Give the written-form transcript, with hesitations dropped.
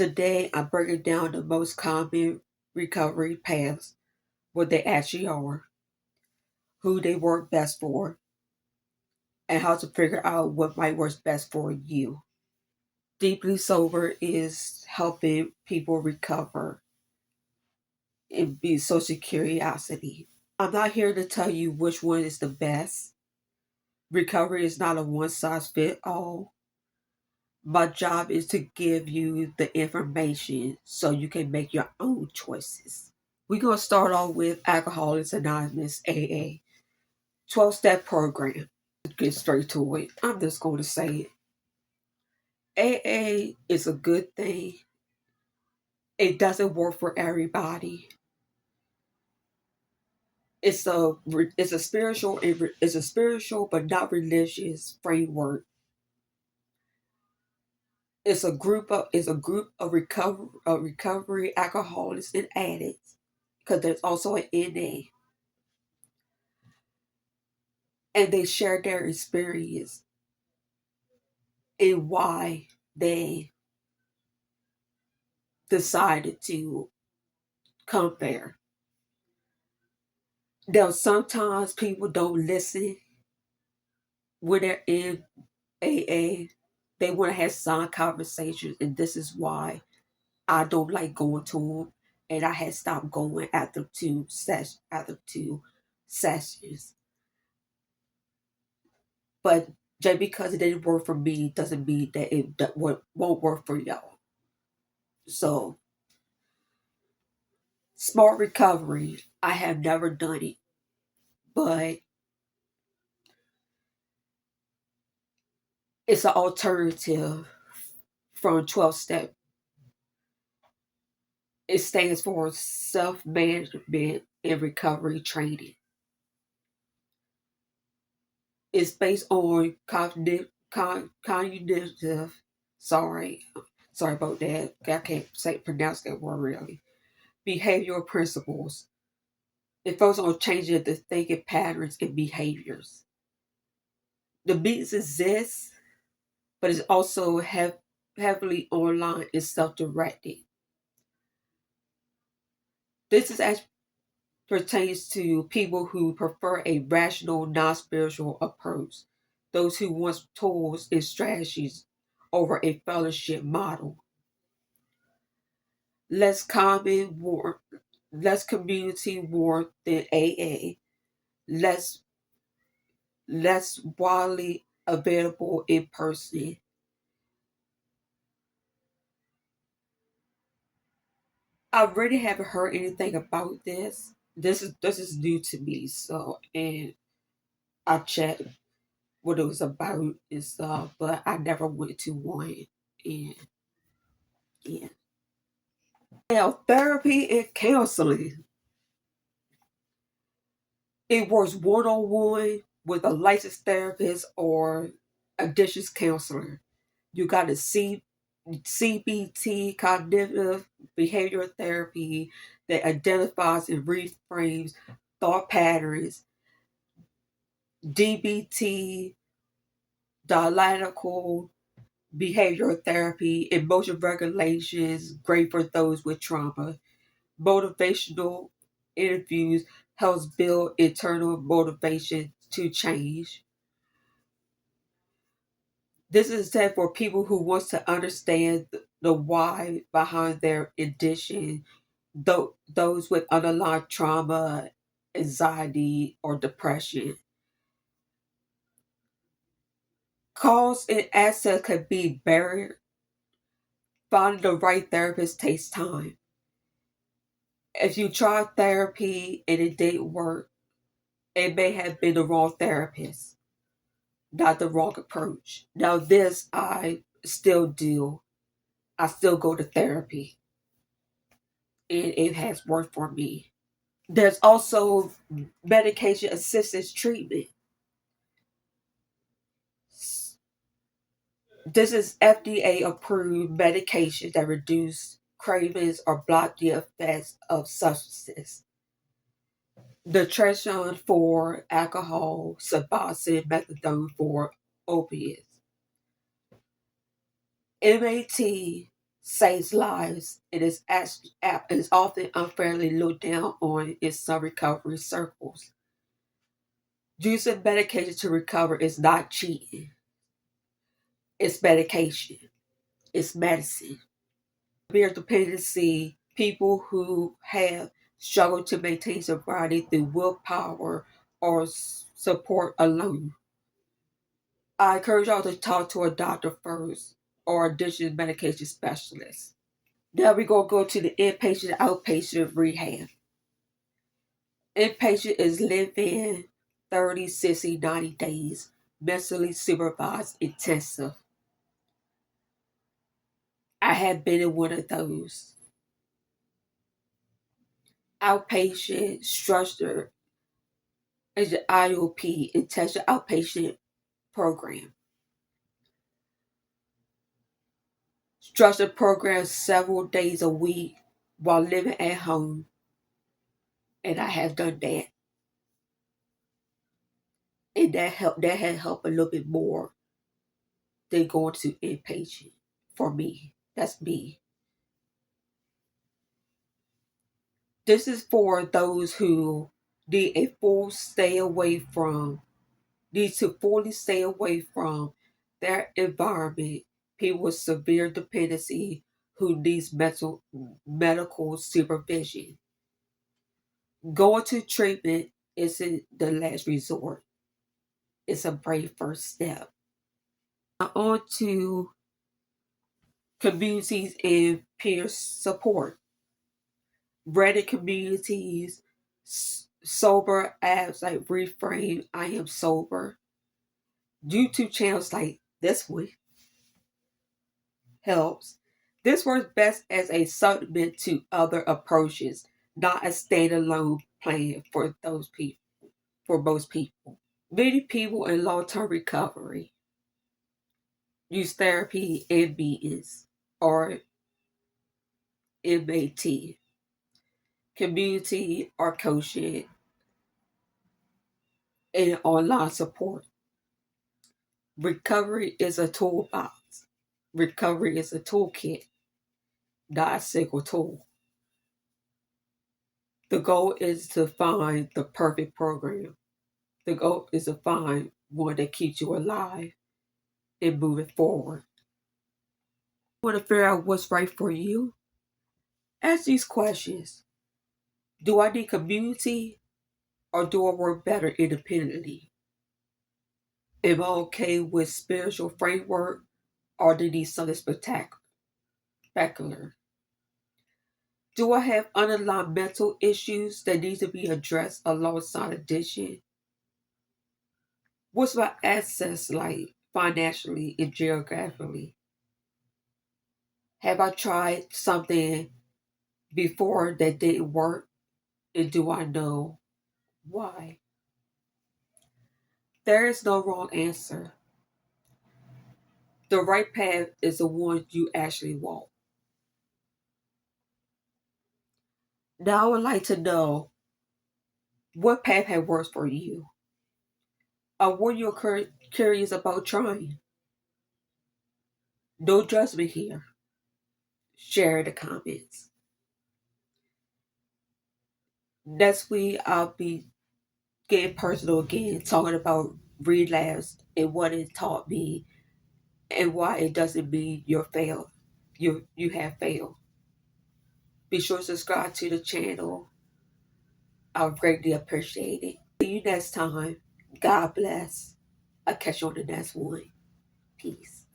Today, I'm breaking down the most common recovery paths, what they actually are, who they work best for, and how to figure out what might work best for you. Deeply Sober is helping people recover and be social curiosity. I'm not here to tell you which one is the best. Recovery is not a one size fit all. My job is to give you the information so you can make your own choices. We're going to start off with Alcoholics Anonymous AA 12-step program. Get straight to it. I'm just going to say it. AA is a good thing. It doesn't work for everybody. It's a spiritual but not religious framework. It's a group of recovery alcoholics and addicts because there's also an NA, and they share their experience and why they decided to come there. Now, sometimes people don't listen when they're in AA. They want to have some conversations, and this is why I don't like going to them. And I had stopped going after two sessions. But just because it didn't work for me doesn't mean that won't work for y'all. So, smart recovery, I have never done it, but it's an alternative from 12 step. It stands for self management and recovery training. It's based on cognitive. Sorry, sorry about that. I can't pronounce that word really. Behavioral principles. It focuses on changing the thinking patterns and behaviors. The means exist, but it's also heavily online and self-directed. This is as pertains to people who prefer a rational, non-spiritual approach, those who want tools and strategies over a fellowship model. Less common war, less community warmth than AA, less less widely available in person. I really haven't heard anything about this. This is new to me, so and I checked what it was about and stuff, but I never went to one. And yeah. Now, therapy and counseling. It works one on one with a licensed therapist or addictions counselor. You got a CBT, cognitive behavioral therapy, that identifies and reframes thought patterns. DBT, dialectical behavioral therapy, emotion regulations, great for those with trauma. Motivational interviews helps build internal motivation to change. This is set for people who wants to understand the why behind their addiction, those with underlying trauma, anxiety, or depression. Cost and access could be barrier. Finding the right therapist takes time. If you try therapy and it didn't work, it may have been the wrong therapist, not the wrong approach. Now, this I still do. I still go to therapy, and it has worked for me. There's also medication assistance treatment. This is FDA approved medication that reduce cravings or block the effects of substances. The Tretron for alcohol, Suboxone, methadone for opiates. MAT saves lives. It is often unfairly looked down on in some recovery circles. Using medication to recover is not cheating. It's medication. It's medicine. Severe dependency, people who have struggled to maintain sobriety through willpower or support alone. I encourage y'all to talk to a doctor first or addiction medication specialist. Now we're going to go to the inpatient and outpatient rehab. Inpatient is live in 30, 60, 90 days, mentally supervised intensive. I have been in one of those. Outpatient structure is the IOP, intensive outpatient program. Structured programs several days a week while living at home, and I have done that. And that had helped a little bit more than going to inpatient for me. That's me. This is for those who need a full stay away from, need to fully stay away from their environment, people with severe dependency who needs medical supervision. Going to treatment isn't the last resort. It's a brave first step. Now on to communities and peer support. Reddit communities, sober apps like Reframe, I Am Sober, YouTube channels like this one helps. This works best as a supplement to other approaches, not a standalone plan for those people. For most people, many people in long-term recovery use therapy and meetings or MAT, community or coaching, and online support. Recovery is a toolbox. Recovery is a toolkit, not a single tool. The goal is to find the perfect program. The goal is to find one that keeps you alive and moving forward. Want to figure out what's right for you? Ask these questions. Do I need community or do I work better independently? Am I okay with spiritual framework or do I need something spectacular? Do I have underlying mental issues that need to be addressed alongside addiction? What's my access like financially and geographically? Have I tried something before that didn't work? And do I know why? There is no wrong answer. The right path is the one you actually walk. Now I would like to know what path has worked for you. Or what you're curious about trying. No judgment here. Share in the comments. Next week I'll be getting personal again, talking about relapse and what it taught me and why it doesn't mean you're failed. You have failed. Be sure to subscribe to the channel. I'll greatly appreciate it. See you next time. God bless. I'll catch you on the next one. Peace.